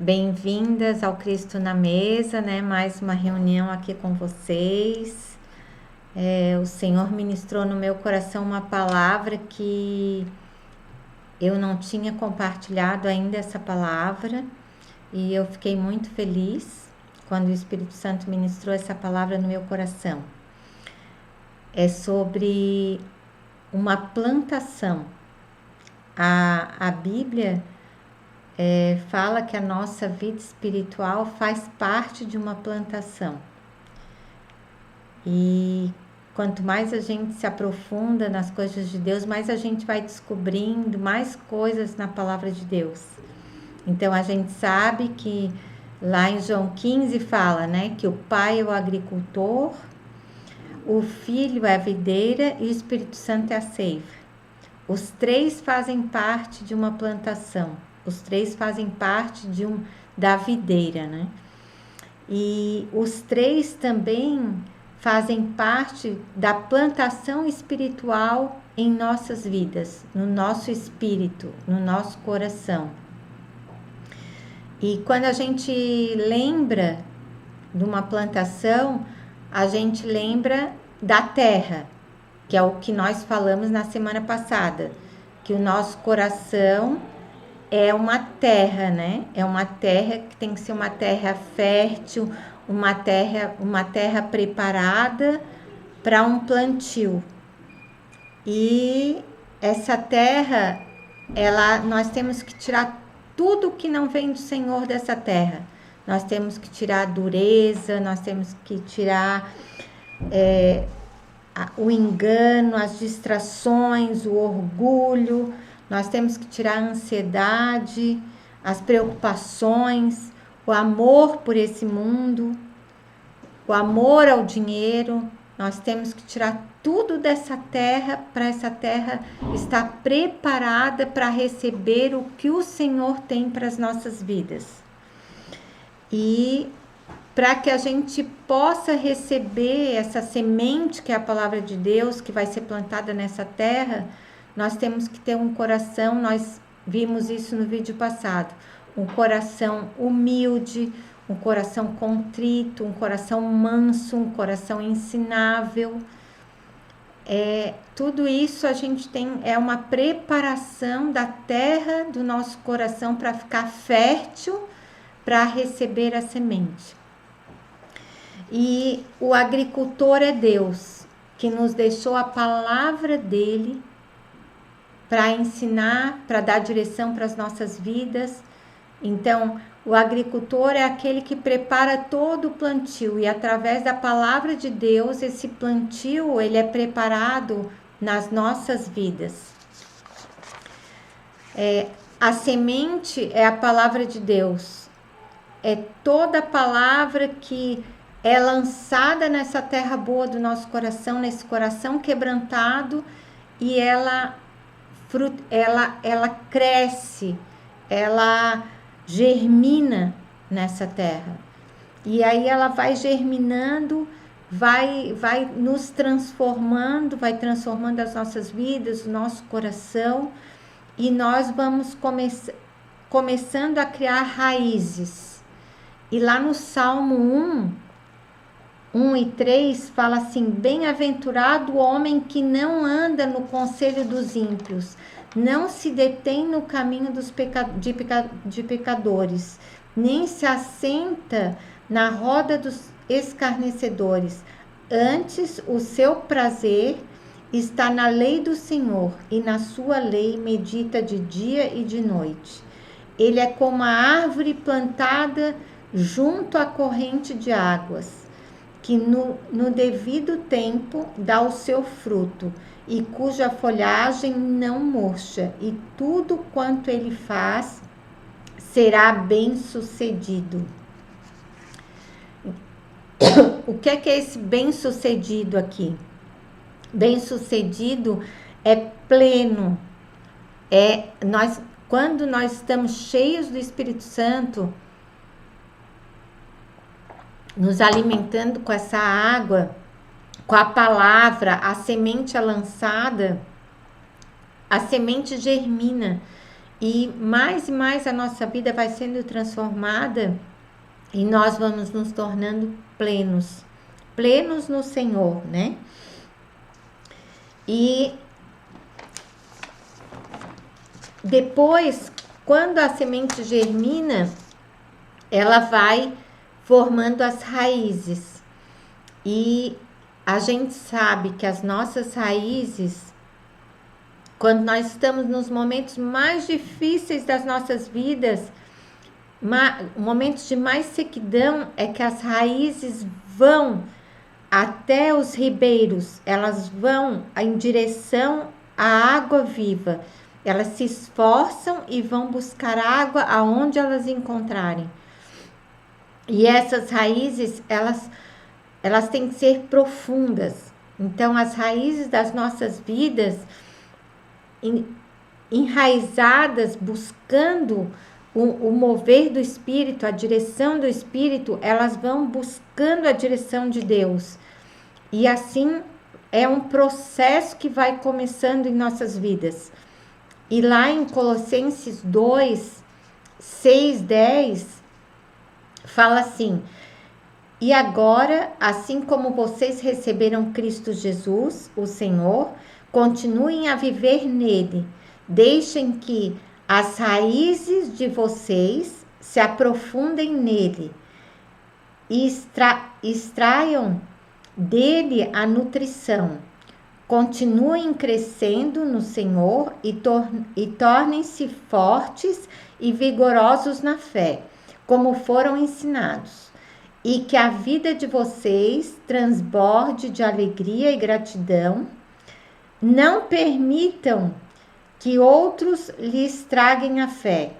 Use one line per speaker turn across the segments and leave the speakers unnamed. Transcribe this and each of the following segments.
Bem-vindas ao Cristo na Mesa, né? Mais uma reunião aqui com vocês. O Senhor ministrou no meu coração uma palavra que eu não tinha compartilhado ainda essa palavra e eu fiquei muito feliz quando o Espírito Santo ministrou essa palavra no meu coração. É sobre uma plantação. A Bíblia fala que a nossa vida espiritual faz parte de uma plantação. E quanto mais a gente se aprofunda nas coisas de Deus, mais a gente vai descobrindo mais coisas na palavra de Deus. Então a gente sabe que lá em João 15 fala, né, que o Pai é o agricultor, o Filho é a videira e o Espírito Santo é a seiva. Os três fazem parte de uma plantação. Os três fazem parte da videira, né? E os três também fazem parte da plantação espiritual em nossas vidas, no nosso espírito, no nosso coração. E quando a gente lembra de uma plantação, a gente lembra da terra, que é o que nós falamos na semana passada, que o nosso coração é uma terra, né? É uma terra que tem que ser uma terra fértil, uma terra preparada para um plantio. E essa terra, nós temos que tirar tudo que não vem do Senhor dessa terra. Nós temos que tirar a dureza, nós temos que tirar o engano, as distrações, o orgulho. Nós temos que tirar a ansiedade, as preocupações, o amor por esse mundo, o amor ao dinheiro. Nós temos que tirar tudo dessa terra para essa terra estar preparada para receber o que o Senhor tem para as nossas vidas. E para que a gente possa receber essa semente que é a palavra de Deus, que vai ser plantada nessa terra, nós temos que ter um coração, nós vimos isso no vídeo passado, um coração humilde, um coração contrito, um coração manso, um coração ensinável. Tudo isso a gente tem, é uma preparação da terra do nosso coração para ficar fértil, para receber a semente. E o agricultor é Deus, que nos deixou a palavra dele para ensinar, para dar direção para as nossas vidas. Então, o agricultor é aquele que prepara todo o plantio e através da palavra de Deus, esse plantio, ele é preparado nas nossas vidas. A semente é a palavra de Deus. É toda a palavra que é lançada nessa terra boa do nosso coração, nesse coração quebrantado, e ela cresce, ela germina nessa terra. E aí ela vai germinando, vai nos transformando, vai transformando as nossas vidas, o nosso coração, e nós vamos começando a criar raízes. E lá no Salmo 1 e 3 fala assim: bem-aventurado o homem que não anda no conselho dos ímpios, não se detém no caminho de pecadores, nem se assenta na roda dos escarnecedores. Antes, o seu prazer está na lei do Senhor, e na sua lei medita de dia e de noite. Ele é como a árvore plantada junto à corrente de águas, que no devido tempo dá o seu fruto, e cuja folhagem não murcha, e tudo quanto ele faz será bem sucedido. O que é esse bem sucedido aqui? Bem sucedido é pleno. Quando nós estamos cheios do Espírito Santo, nos alimentando com essa água, com a palavra, a semente é lançada, a semente germina e mais a nossa vida vai sendo transformada e nós vamos nos tornando plenos no Senhor, né? E depois, quando a semente germina, ela vai formando as raízes. E a gente sabe que as nossas raízes, quando nós estamos nos momentos mais difíceis das nossas vidas, momentos de mais sequidão, é que as raízes vão até os ribeiros, elas vão em direção à água viva. Elas se esforçam e vão buscar água aonde elas encontrarem. E essas raízes, elas têm que ser profundas. Então, as raízes das nossas vidas, enraizadas, buscando o mover do Espírito, a direção do Espírito, elas vão buscando a direção de Deus. E assim, é um processo que vai começando em nossas vidas. E lá em Colossenses 2, 6, 10, fala assim: e agora, assim como vocês receberam Cristo Jesus, o Senhor, continuem a viver nele. Deixem que as raízes de vocês se aprofundem nele e extraiam dele a nutrição. Continuem crescendo no Senhor e tornem-se fortes e vigorosos na fé, como foram ensinados. E que a vida de vocês transborde de alegria e gratidão. Não permitam que outros lhes traguem a fé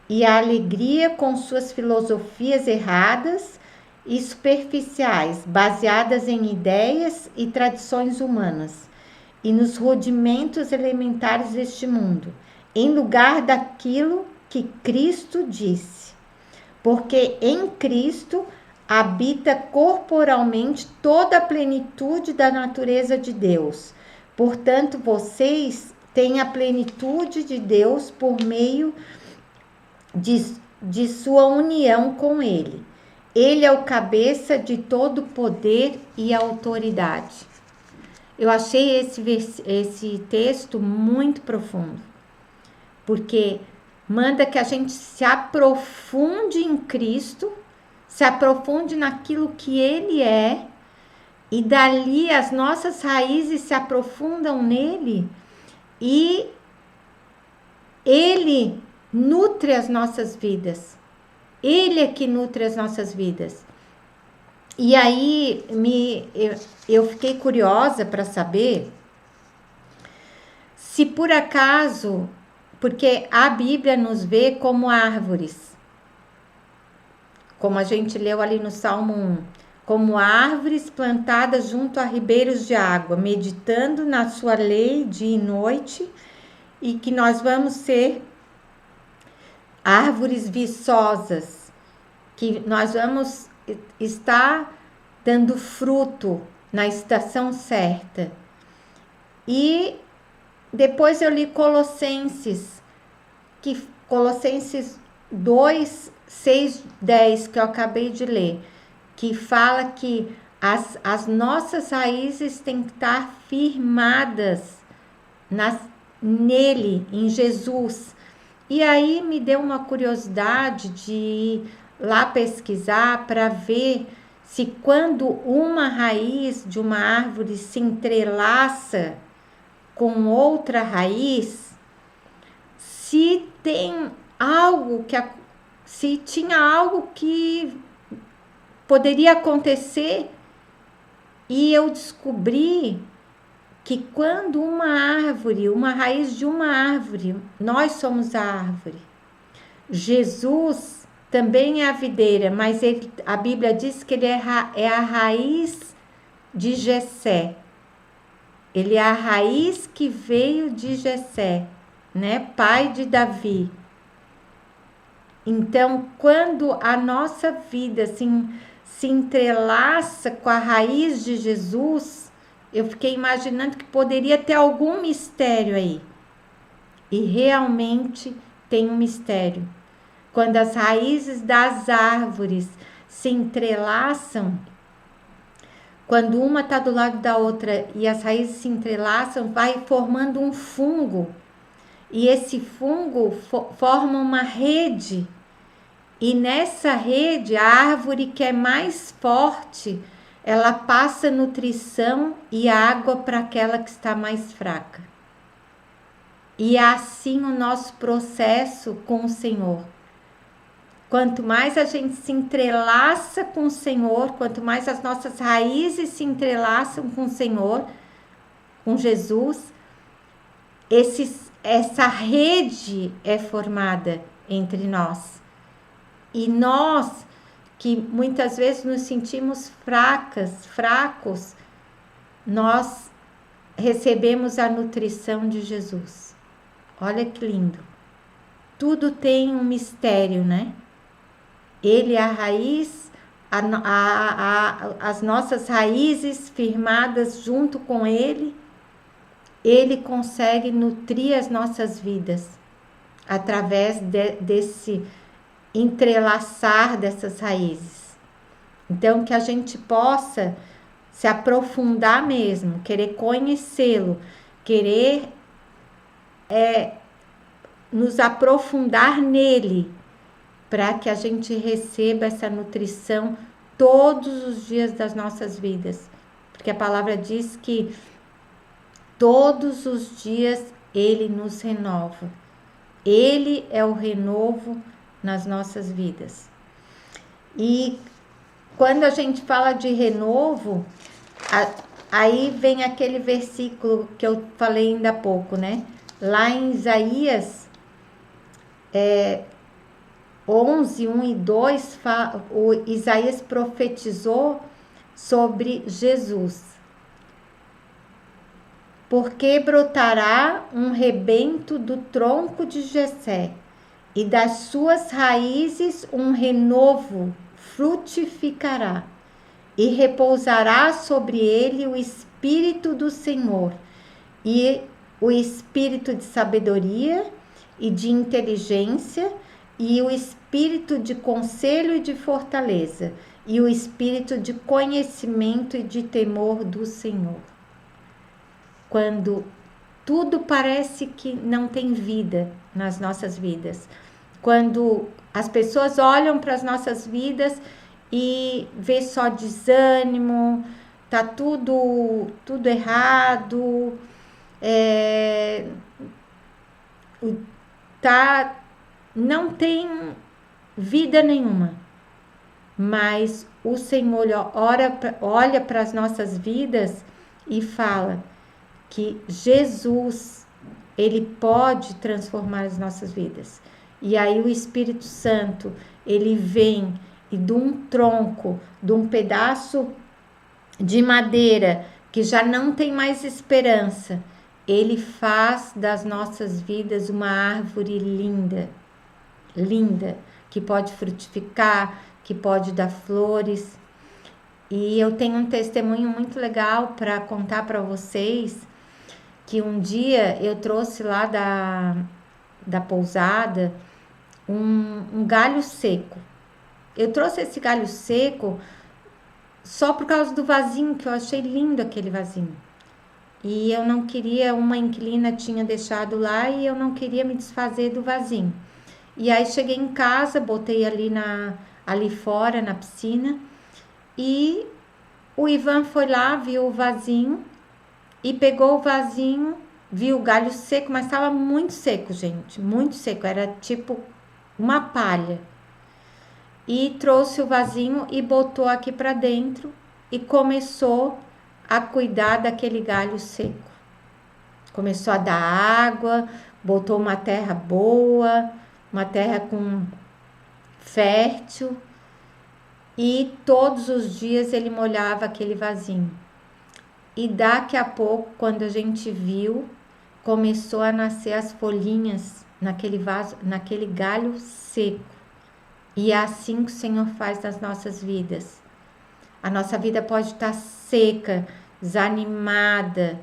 e a alegria com suas filosofias erradas e superficiais, baseadas em ideias e tradições humanas e nos rudimentos elementares deste mundo, em lugar daquilo que Cristo disse. Porque em Cristo habita corporalmente toda a plenitude da natureza de Deus. Portanto, vocês têm a plenitude de Deus por meio de sua união com Ele. Ele é o cabeça de todo poder e autoridade. Eu achei esse texto muito profundo, porque manda que a gente se aprofunde em Cristo, se aprofunde naquilo que Ele é, e dali as nossas raízes se aprofundam nele, e Ele nutre as nossas vidas. Ele é que nutre as nossas vidas. E aí eu fiquei curiosa para saber se por acaso, porque a Bíblia nos vê como árvores, como a gente leu ali no Salmo 1, como árvores plantadas junto a ribeiros de água, meditando na sua lei dia e noite, e que nós vamos ser árvores viçosas, que nós vamos estar dando fruto na estação certa. E depois eu li Colossenses 2, 6, 10, que eu acabei de ler, que fala que as nossas raízes têm que estar firmadas nele, em Jesus. E aí me deu uma curiosidade de ir lá pesquisar para ver se quando uma raiz de uma árvore se entrelaça com outra raiz, se tem algo se tinha algo que poderia acontecer. E eu descobri que quando uma raiz de uma árvore, nós somos a árvore. Jesus também é a videira, mas a Bíblia diz que ele é a raiz de Jessé. Ele é a raiz que veio de Jessé, né? Pai de Davi. Então, quando a nossa vida se entrelaça com a raiz de Jesus, eu fiquei imaginando que poderia ter algum mistério aí. E realmente tem um mistério. Quando as raízes das árvores se entrelaçam, quando uma está do lado da outra e as raízes se entrelaçam, vai formando um fungo. E esse fungo forma uma rede. E nessa rede, a árvore que é mais forte, ela passa nutrição e água para aquela que está mais fraca. E é assim o nosso processo com o Senhor. Quanto mais a gente se entrelaça com o Senhor, quanto mais as nossas raízes se entrelaçam com o Senhor, com Jesus, essa rede é formada entre nós. E nós, que muitas vezes nos sentimos fracos, nós recebemos a nutrição de Jesus. Olha que lindo. Tudo tem um mistério, né? Ele é a raiz, as nossas raízes firmadas junto com Ele, Ele consegue nutrir as nossas vidas através desse entrelaçar dessas raízes. Então, que a gente possa se aprofundar mesmo, querer conhecê-lo, querer nos aprofundar nele, para que a gente receba essa nutrição todos os dias das nossas vidas. Porque a palavra diz que todos os dias Ele nos renova. Ele é o renovo nas nossas vidas. E quando a gente fala de renovo, aí vem aquele versículo que eu falei ainda há pouco, né? Lá em Isaías 11, 1 e 2, o Isaías profetizou sobre Jesus. Porque brotará um rebento do tronco de Jessé, e das suas raízes um renovo frutificará, e repousará sobre ele o Espírito do Senhor, e o Espírito de sabedoria e de inteligência, e o Espírito de conselho e de fortaleza, e o Espírito de conhecimento e de temor do Senhor. Quando tudo parece que não tem vida nas nossas vidas, quando as pessoas olham para as nossas vidas e vê só desânimo, tá tudo errado, não tem vida nenhuma. Mas o Senhor olha para as nossas vidas e fala que Jesus, Ele pode transformar as nossas vidas. E aí o Espírito Santo, Ele vem e de um tronco, de um pedaço de madeira que já não tem mais esperança, Ele faz das nossas vidas uma árvore linda, linda, que pode frutificar, que pode dar flores. E eu tenho um testemunho muito legal para contar para vocês, que um dia eu trouxe lá da pousada um galho seco. Eu trouxe esse galho seco só por causa do vasinho, que eu achei lindo aquele vasinho. E eu não queria, uma inquilina tinha deixado lá e eu não queria me desfazer do vasinho. E aí cheguei em casa, botei ali fora na piscina, e o Ivan foi lá, viu o vasinho e pegou o vasinho, viu o galho seco, mas estava muito seco, gente, muito seco, era tipo uma palha. E trouxe o vasinho e botou aqui para dentro e começou a cuidar daquele galho seco. Começou a dar água, botou uma terra boa, uma terra fértil, e todos os dias ele molhava aquele vasinho. E daqui a pouco, quando a gente viu, começou a nascer as folhinhas naquele vaso, naquele galho seco. E é assim que o Senhor faz nas nossas vidas. A nossa vida pode estar seca, desanimada,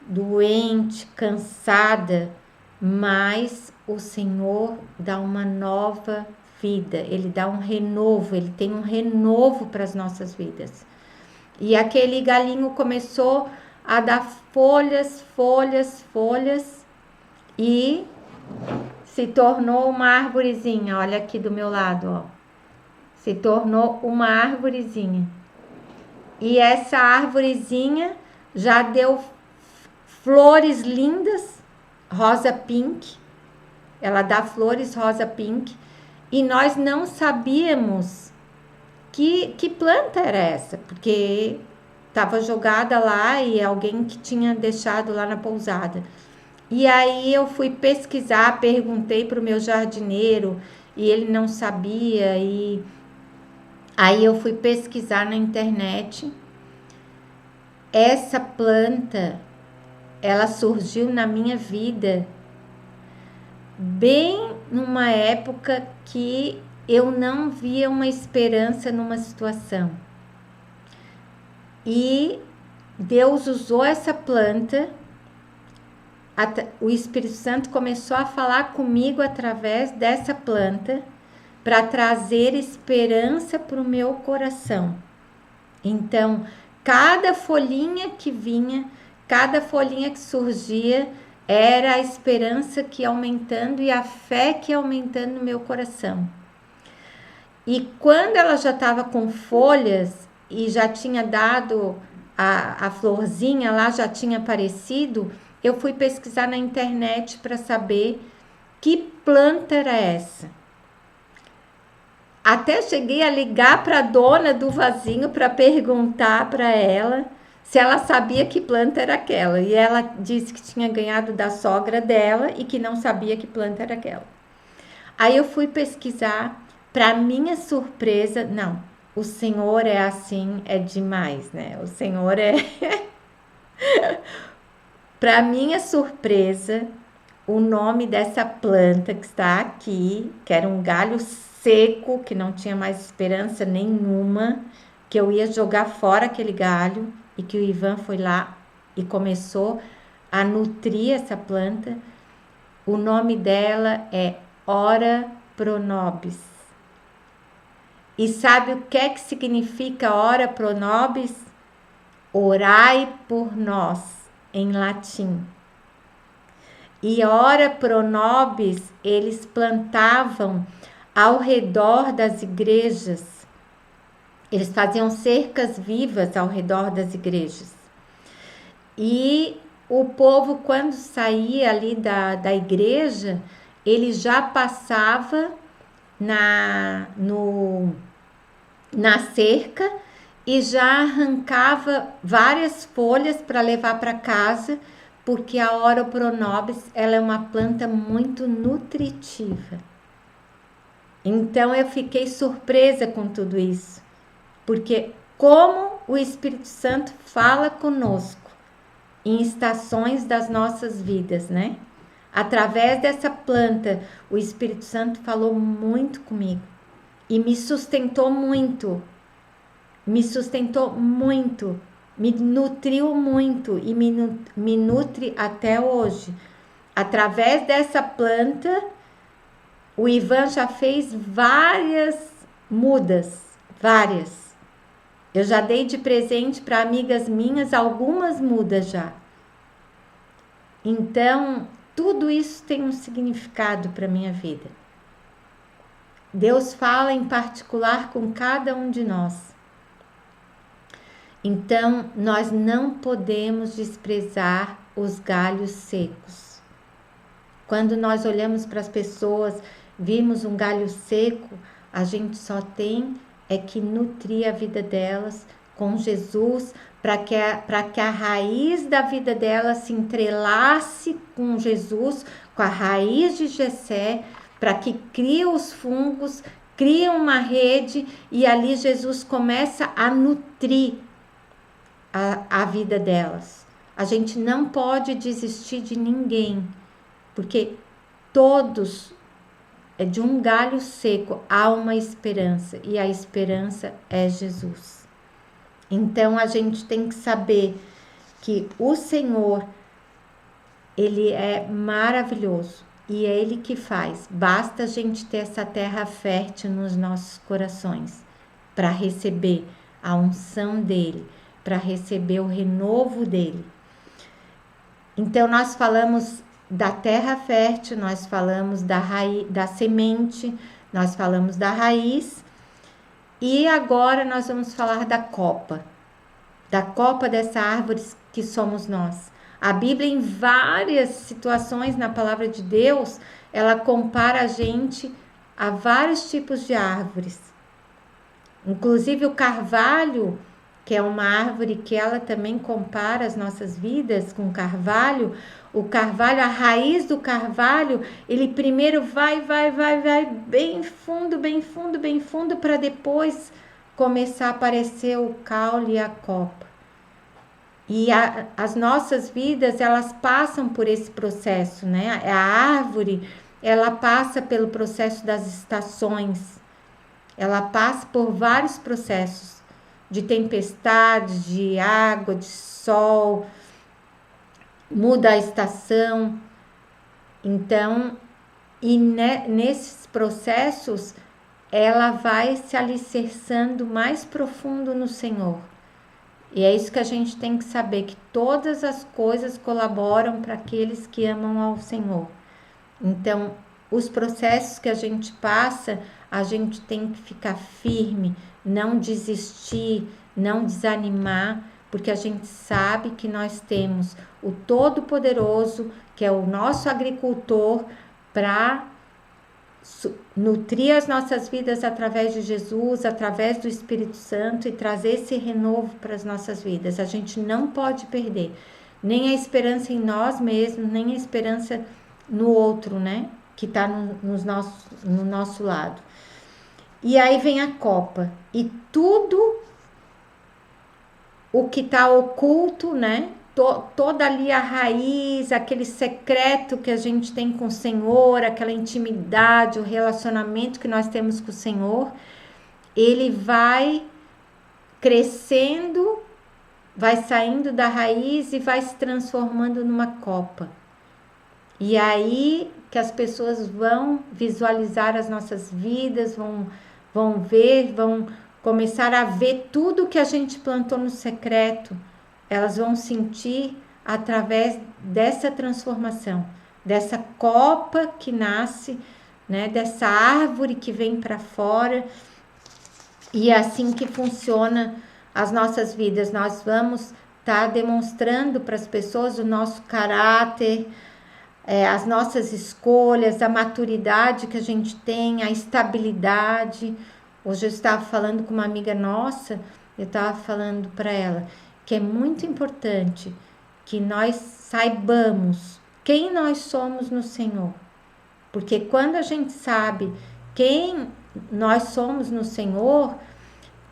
doente, cansada, mas o Senhor dá uma nova vida, Ele dá um renovo, Ele tem um renovo para as nossas vidas. E aquele galinho começou a dar folhas, folhas, folhas e se tornou uma arvorezinha. Olha aqui do meu lado, ó. Se tornou uma arvorezinha. E essa arvorezinha já deu flores lindas, rosa pink. Ela dá flores rosa pink. E nós não sabíamos que planta era essa, porque estava jogada lá e alguém que tinha deixado lá na pousada. E aí eu fui pesquisar, perguntei para o meu jardineiro e ele não sabia. E aí eu fui pesquisar na internet. Essa planta, ela surgiu na minha vida bem numa época que eu não via uma esperança numa situação. E Deus usou essa planta, o Espírito Santo começou a falar comigo através dessa planta para trazer esperança para o meu coração. Então, cada folhinha que vinha, cada folhinha que surgia, era a esperança que ia aumentando e a fé que ia aumentando no meu coração. E quando ela já estava com folhas e já tinha dado a florzinha lá, já tinha aparecido, eu fui pesquisar na internet para saber que planta era essa. Até cheguei a ligar para a dona do vasinho para perguntar para ela se ela sabia que planta era aquela. E ela disse que tinha ganhado da sogra dela e que não sabia que planta era aquela. Aí eu fui pesquisar, para minha surpresa, não, o Senhor é assim, é demais, né? O Senhor é... Para minha surpresa, o nome dessa planta que está aqui, que era um galho seco, que não tinha mais esperança nenhuma, que eu ia jogar fora aquele galho, e que o Ivan foi lá e começou a nutrir essa planta. O nome dela é Ora Pro Nobis. E sabe o que é que significa Ora Pro Nobis? Orai por nós, em latim. E Ora Pro Nobis, eles plantavam ao redor das igrejas. Eles faziam cercas vivas ao redor das igrejas. E o povo, quando saía ali da igreja, ele já passava na cerca e já arrancava várias folhas para levar para casa, porque a Ora Pro Nobis, ela é uma planta muito nutritiva. Então eu fiquei surpresa com tudo isso, porque como o Espírito Santo fala conosco em estações das nossas vidas, né? Através dessa planta, o Espírito Santo falou muito comigo e me sustentou muito, me nutriu muito e me nutre até hoje. Através dessa planta, o Ivan já fez várias mudas, várias. Eu já dei de presente para amigas minhas algumas mudas já. Então, tudo isso tem um significado para a minha vida. Deus fala em particular com cada um de nós. Então, nós não podemos desprezar os galhos secos. Quando nós olhamos para as pessoas, vimos um galho seco, a gente só tem que nutrir a vida delas com Jesus, para que a raiz da vida delas se entrelace com Jesus, com a raiz de Jessé, para que crie os fungos, crie uma rede e ali Jesus começa a nutrir a vida delas. A gente não pode desistir de ninguém, porque todos, de um galho seco, há uma esperança, e a esperança é Jesus. Então, a gente tem que saber que o Senhor, Ele é maravilhoso. e é Ele que faz. Basta a gente ter essa terra fértil nos nossos corações para receber a unção dele, para receber o renovo dele. Então nós falamos da terra fértil, nós falamos da raiz, da semente, nós falamos da raiz, e agora nós vamos falar da copa dessa árvore que somos nós. A Bíblia, em várias situações na palavra de Deus, ela compara a gente a vários tipos de árvores. Inclusive o carvalho, que é uma árvore que ela também compara as nossas vidas com o carvalho, a raiz do carvalho, ele primeiro vai bem fundo, para depois começar a aparecer o caule e a copa. E as nossas vidas, elas passam por esse processo, né? A árvore, ela passa pelo processo das estações, ela passa por vários processos, de tempestade, de água, de sol, muda a estação. Então, nesses processos, ela vai se alicerçando mais profundo no Senhor. E é isso que a gente tem que saber, que todas as coisas colaboram para aqueles que amam ao Senhor. Então, os processos que a gente passa, a gente tem que ficar firme, não desistir, não desanimar, porque a gente sabe que nós temos o Todo-Poderoso, que é o nosso agricultor, para nutrir as nossas vidas através de Jesus, através do Espírito Santo, e trazer esse renovo para as nossas vidas. A gente não pode perder nem a esperança em nós mesmos, nem a esperança no outro, né? Que está no nosso lado. E aí vem a copa, e tudo o que está oculto, né? Toda ali a raiz, aquele secreto que a gente tem com o Senhor, aquela intimidade, o relacionamento que nós temos com o Senhor, ele vai crescendo, vai saindo da raiz e vai se transformando numa copa. E aí que as pessoas vão visualizar as nossas vidas, vão ver, vão começar a ver tudo que a gente plantou no secreto. Elas vão sentir através dessa transformação, dessa copa que nasce, né? Dessa árvore que vem para fora. E é assim que funciona as nossas vidas. Nós vamos estar demonstrando para as pessoas o nosso caráter, as nossas escolhas, a maturidade que a gente tem, a estabilidade. Hoje eu estava falando com uma amiga nossa, eu estava falando para ela que é muito importante que nós saibamos quem nós somos no Senhor. Porque quando a gente sabe quem nós somos no Senhor,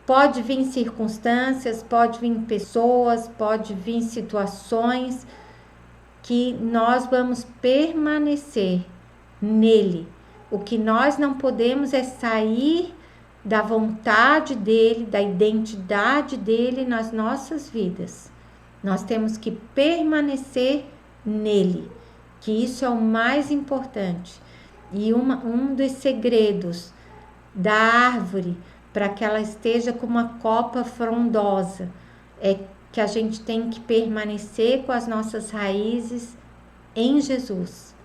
pode vir circunstâncias, pode vir pessoas, pode vir situações que nós vamos permanecer nele. O que nós não podemos é sair da vontade dele, da identidade dele nas nossas vidas. Nós temos que permanecer nele, que isso é o mais importante. E um dos segredos da árvore, para que ela esteja com uma copa frondosa, é que a gente tem que permanecer com as nossas raízes em Jesus,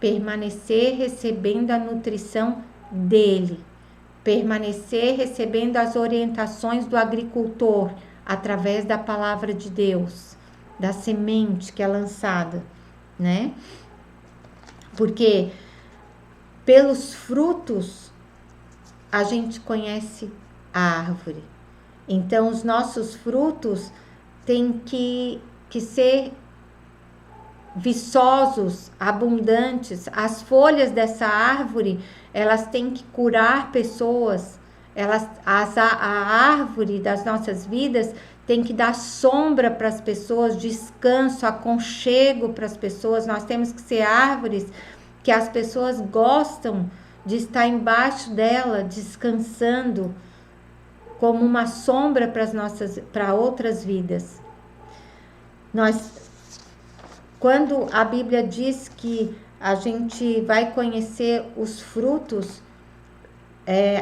permanecer recebendo a nutrição dele, permanecer recebendo as orientações do agricultor através da palavra de Deus, da semente que é lançada, né? Porque pelos frutos a gente conhece a árvore. Então os nossos frutos têm que ser viçosos, abundantes. As folhas dessa árvore, elas têm que curar pessoas. A árvore das nossas vidas tem que dar sombra para as pessoas, descanso, aconchego para as pessoas. Nós temos que ser árvores que as pessoas gostam de estar embaixo dela, descansando, como uma sombra para outras vidas. Quando a Bíblia diz que a gente vai conhecer os frutos,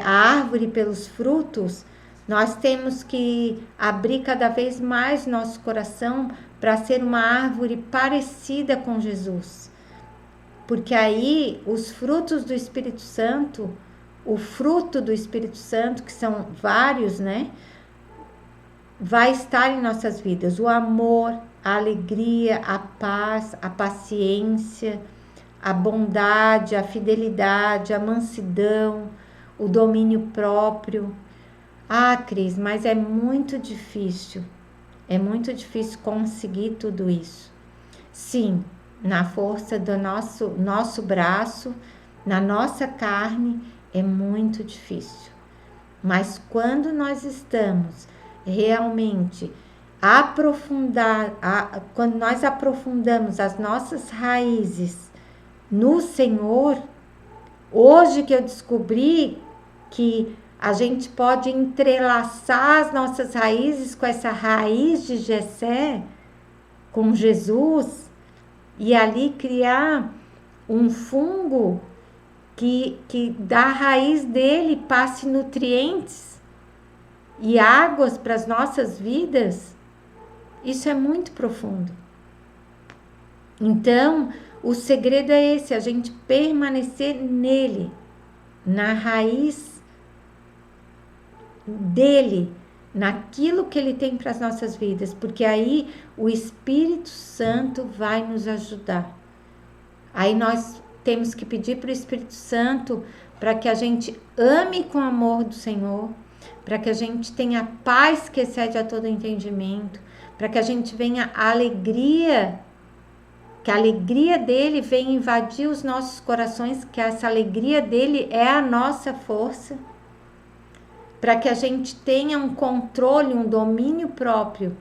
a árvore pelos frutos, nós temos que abrir cada vez mais nosso coração para ser uma árvore parecida com Jesus. Porque aí os frutos do Espírito Santo, o fruto do Espírito Santo, que são vários, né? Vai estar em nossas vidas. O amor, a alegria, a paz, a paciência, a bondade, a fidelidade, a mansidão, o domínio próprio. Ah, Cris, mas é muito difícil. É muito difícil conseguir tudo isso. Sim, na força do nosso braço, na nossa carne, é muito difícil. Mas quando nós estamos realmente quando nós aprofundamos as nossas raízes no Senhor, hoje que eu descobri que a gente pode entrelaçar as nossas raízes com essa raiz de Jessé, com Jesus, e ali criar um fungo que da raiz dele passe nutrientes e águas para as nossas vidas, isso é muito profundo. Então, o segredo é esse, a gente permanecer nele, na raiz dele, naquilo que ele tem para as nossas vidas, porque aí o Espírito Santo vai nos ajudar. Aí nós temos que pedir para o Espírito Santo para que a gente ame com o amor do Senhor, para que a gente tenha paz que excede a todo entendimento, para que a gente venha a alegria, que a alegria dele venha invadir os nossos corações, que essa alegria dele é a nossa força, para que a gente tenha um controle, um domínio próprio,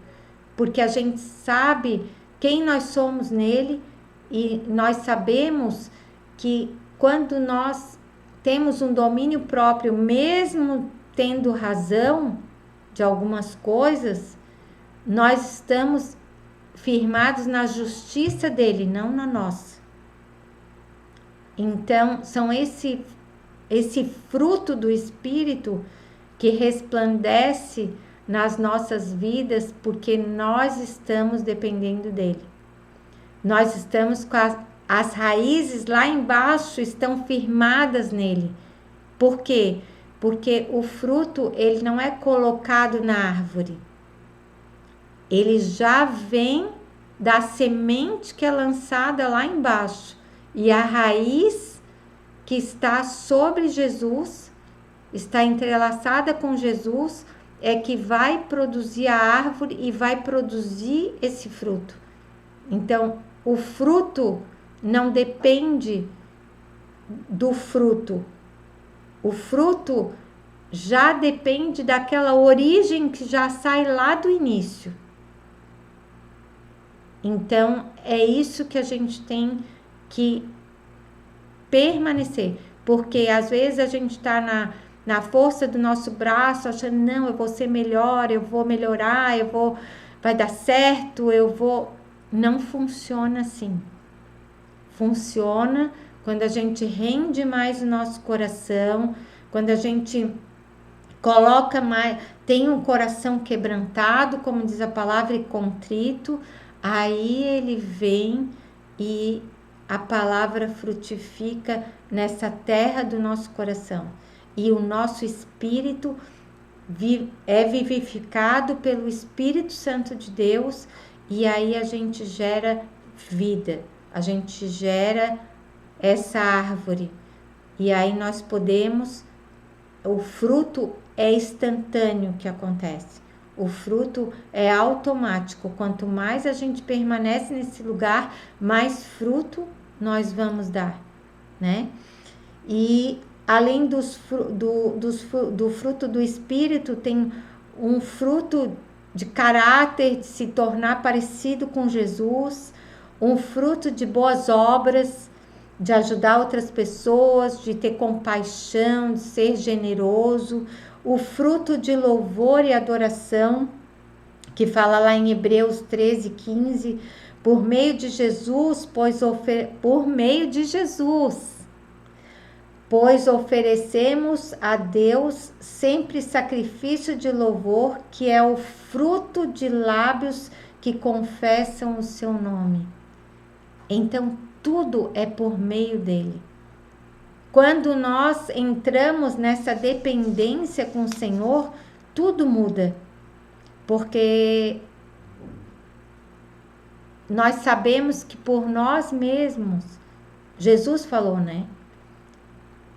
porque a gente sabe quem nós somos nele e nós sabemos que quando nós temos um domínio próprio, mesmo tendo razão de algumas coisas, nós estamos firmados na justiça dele, não na nossa. Então, são esse fruto do Espírito que resplandece nas nossas vidas, porque nós estamos dependendo dele. Nós estamos com as raízes lá embaixo, estão firmadas nele. Por quê? Porque o fruto, ele não é colocado na árvore. Ele já vem da semente que é lançada lá embaixo. E a raiz que está sobre Jesus, está entrelaçada com Jesus, é que vai produzir a árvore e vai produzir esse fruto. Então, o fruto não depende do fruto. O fruto já depende daquela origem que já sai lá do início. Então, é isso que a gente tem que permanecer. Porque às vezes a gente está na força do nosso braço, achando, não, eu vou ser melhor, eu vou melhorar, vai dar certo, Não funciona assim. Funciona quando a gente rende mais o nosso coração, quando a gente coloca mais, tem um coração quebrantado, como diz a palavra, e contrito, aí ele vem e a palavra frutifica nessa terra do nosso coração. E o nosso espírito é vivificado pelo Espírito Santo de Deus, e aí a gente gera vida, a gente gera essa árvore. E aí nós podemos, o fruto é instantâneo que acontece. O fruto é automático. Quanto mais a gente permanece nesse lugar, mais fruto nós vamos dar, né? E além do fruto do Espírito, tem um fruto de caráter, de se tornar parecido com Jesus, um fruto de boas obras, de ajudar outras pessoas, de ter compaixão, de ser generoso, o fruto de louvor e adoração, que fala lá em Hebreus 13:15, por meio de Jesus, pois oferecemos a Deus sempre sacrifício de louvor, que é o fruto de lábios que confessam o seu nome. Então, tudo é por meio dele. Quando nós entramos nessa dependência com o Senhor, tudo muda. Porque nós sabemos que por nós mesmos, Jesus falou, né?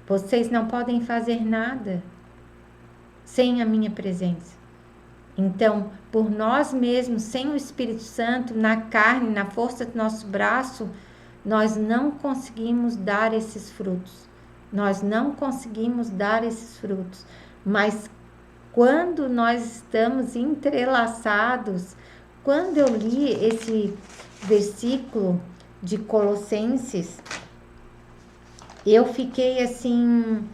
Vocês não podem fazer nada sem a minha presença. Então, por nós mesmos, sem o Espírito Santo, na carne, na força do nosso braço, nós não conseguimos dar esses frutos. Nós não conseguimos dar esses frutos. Mas quando nós estamos entrelaçados, quando eu li esse versículo de Colossenses, eu fiquei assim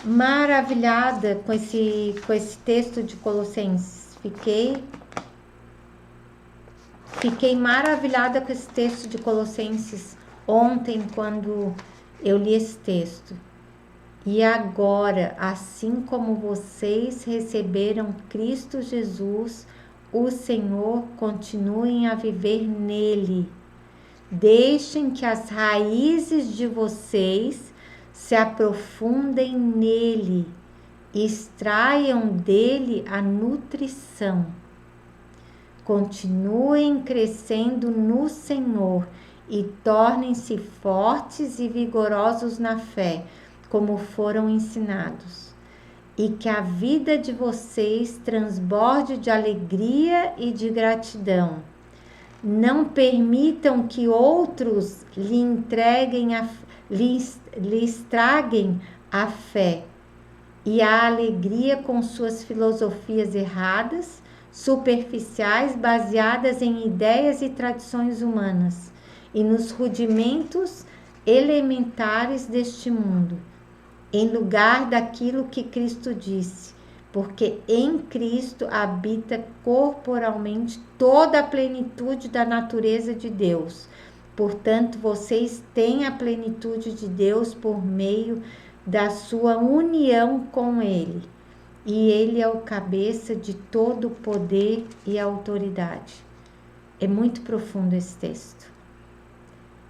maravilhada com esse texto de Colossenses. Fiquei maravilhada com esse texto de Colossenses ontem, quando eu li esse texto. E agora, assim como vocês receberam Cristo Jesus, o Senhor, continuem a viver nele. Deixem que as raízes de vocês se aprofundem nele, extraiam dele a nutrição. Continuem crescendo no Senhor e tornem-se fortes e vigorosos na fé, como foram ensinados. E que a vida de vocês transborde de alegria e de gratidão. Não permitam que outros lhe estraguem a fé e a alegria com suas filosofias erradas, superficiais, baseadas em ideias e tradições humanas e nos rudimentos elementares deste mundo, em lugar daquilo que Cristo disse, porque em Cristo habita corporalmente toda a plenitude da natureza de Deus. Portanto, vocês têm a plenitude de Deus por meio da sua união com Ele. E Ele é o cabeça de todo o poder e autoridade. É muito profundo esse texto.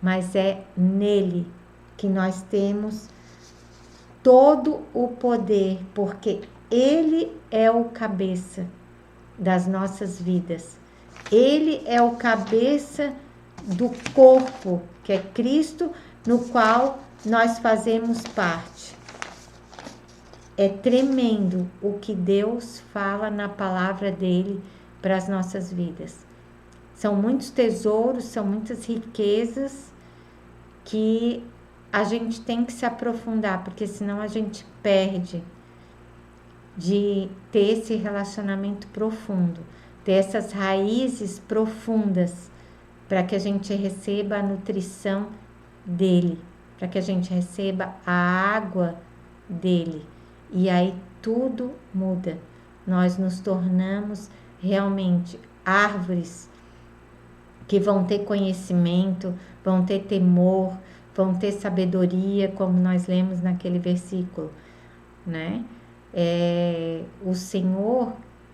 Mas é nele que nós temos todo o poder, porque Ele é o cabeça das nossas vidas. Ele é o cabeça do corpo, que é Cristo, no qual nós fazemos parte. É tremendo o que Deus fala na palavra dele para as nossas vidas. São muitos tesouros, são muitas riquezas que a gente tem que se aprofundar, porque senão a gente perde de ter esse relacionamento profundo, ter essas raízes profundas, para que a gente receba a nutrição dele, para que a gente receba a água dele. E aí tudo muda. Nós nos tornamos realmente árvores que vão ter conhecimento, vão ter temor, vão ter sabedoria, como nós lemos naquele versículo, né? O Senhor,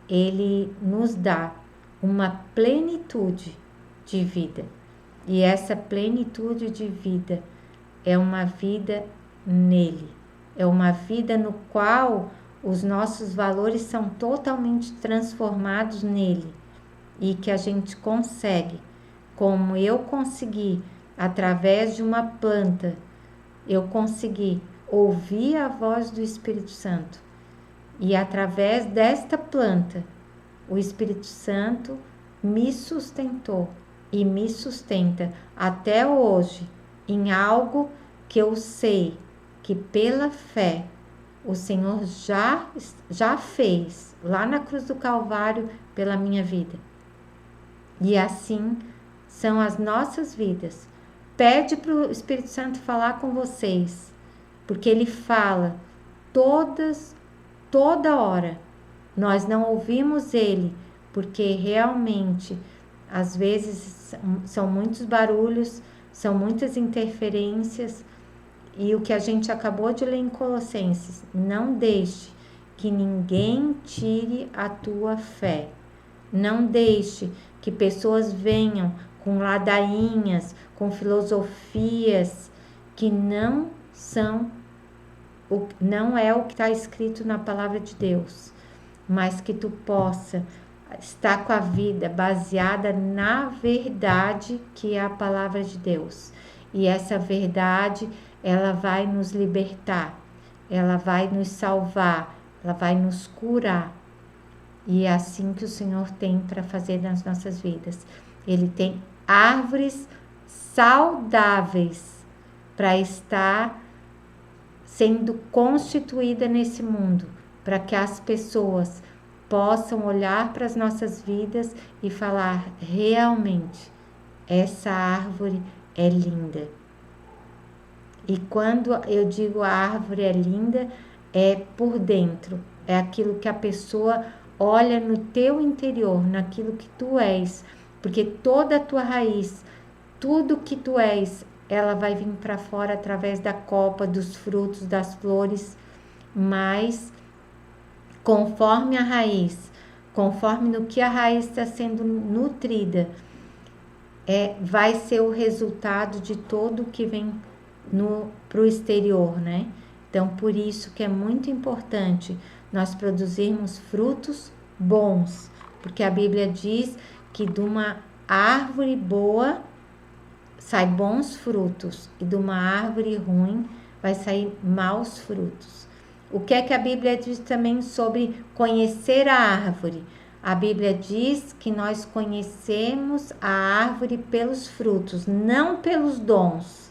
Ele nos dá uma plenitude de vida. E essa plenitude de vida é uma vida nele. É uma vida no qual os nossos valores são totalmente transformados nele. E que a gente consegue, como eu consegui, através de uma planta, eu consegui ouvir a voz do Espírito Santo. E através desta planta, o Espírito Santo me sustentou e me sustenta até hoje em algo que eu sei que pela fé o Senhor já fez lá na cruz do Calvário pela minha vida. E assim são as nossas vidas. Pede para o Espírito Santo falar com vocês, porque ele fala toda hora. Nós não ouvimos ele, porque realmente Às vezes são muitos barulhos, são muitas interferências, e o que a gente acabou de ler em Colossenses, não deixe que ninguém tire a tua fé. Não deixe que pessoas venham com ladainhas, com filosofias que não é o que está escrito na palavra de Deus, mas que tu possa estar com a vida baseada na verdade que é a palavra de Deus. E essa verdade, ela vai nos libertar, ela vai nos salvar, ela vai nos curar. E é assim que o Senhor tem para fazer nas nossas vidas. Ele tem árvores saudáveis para estar sendo constituída nesse mundo, para que as pessoas possam olhar para as nossas vidas e falar: realmente, essa árvore é linda. E quando eu digo a árvore é linda, é por dentro, é aquilo que a pessoa olha no teu interior, naquilo que tu és, porque toda a tua raiz, tudo que tu és, ela vai vir para fora através da copa, dos frutos, das flores, mas conforme a raiz, conforme no que a raiz está sendo nutrida, vai ser o resultado de todo o que vem para o exterior, né? Então, por isso que é muito importante nós produzirmos frutos bons, porque a Bíblia diz que de uma árvore boa sai bons frutos e de uma árvore ruim vai sair maus frutos. O que é que a Bíblia diz também sobre conhecer a árvore? A Bíblia diz que nós conhecemos a árvore pelos frutos, não pelos dons.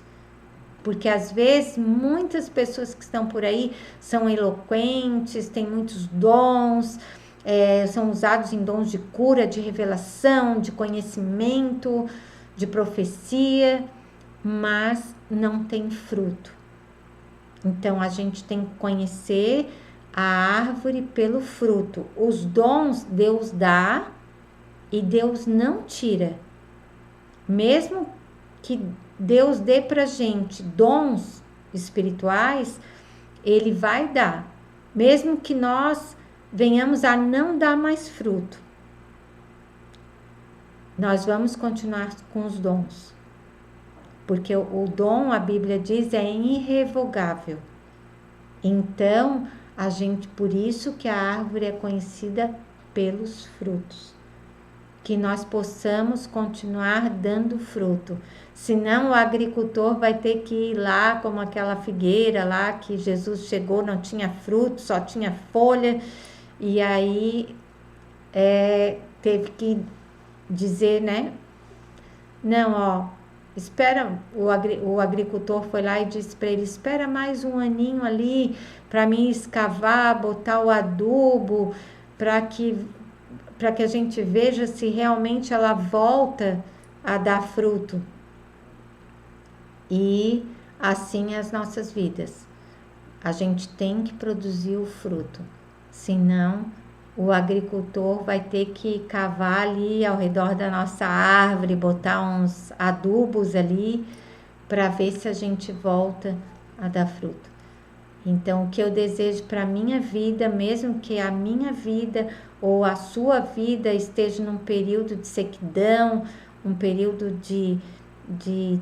Porque às vezes muitas pessoas que estão por aí são eloquentes, têm muitos dons, são usados em dons de cura, de revelação, de conhecimento, de profecia, mas não tem fruto. Então a gente tem que conhecer a árvore pelo fruto. Os dons Deus dá e Deus não tira. Mesmo que Deus dê pra gente dons espirituais, Ele vai dar. Mesmo que nós venhamos a não dar mais fruto, nós vamos continuar com os dons. Porque o dom, a Bíblia diz, é irrevogável. Então, por isso que a árvore é conhecida pelos frutos. Que nós possamos continuar dando fruto. Senão o agricultor vai ter que ir lá, como aquela figueira lá que Jesus chegou, não tinha fruto, só tinha folha. E aí teve que dizer, né? Não, espera, o agricultor foi lá e disse para ele: espera mais um aninho ali para mim escavar, botar o adubo, para que a gente veja se realmente ela volta a dar fruto. E assim as nossas vidas. A gente tem que produzir o fruto, senão o agricultor vai ter que cavar ali ao redor da nossa árvore, botar uns adubos ali para ver se a gente volta a dar fruto. Então, o que eu desejo para a minha vida, mesmo que a minha vida ou a sua vida esteja num período de sequidão, um período de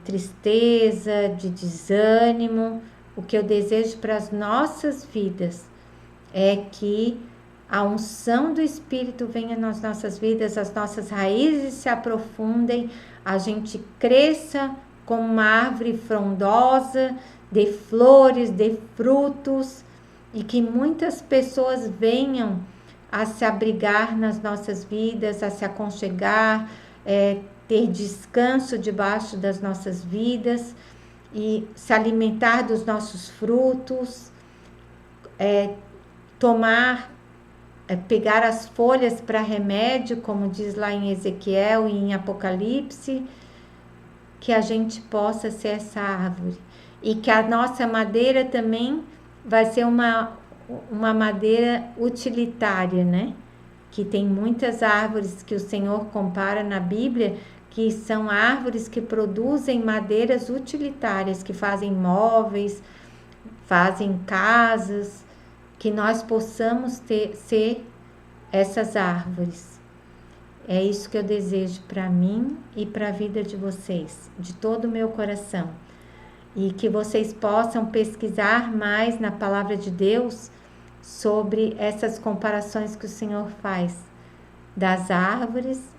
tristeza, de desânimo, o que eu desejo para as nossas vidas é que a unção do Espírito venha nas nossas vidas, as nossas raízes se aprofundem, a gente cresça como uma árvore frondosa, de flores, de frutos, e que muitas pessoas venham a se abrigar nas nossas vidas, a se aconchegar, ter descanso debaixo das nossas vidas e se alimentar dos nossos frutos, pegar as folhas para remédio, como diz lá em Ezequiel e em Apocalipse, que a gente possa ser essa árvore. E que a nossa madeira também vai ser uma madeira utilitária, né? que tem muitas árvores que o Senhor compara na Bíblia, que são árvores que produzem madeiras utilitárias, que fazem móveis, fazem casas, que nós possamos ser essas árvores. É isso que eu desejo para mim e para a vida de vocês, de todo o meu coração. E que vocês possam pesquisar mais na palavra de Deus sobre essas comparações que o Senhor faz das árvores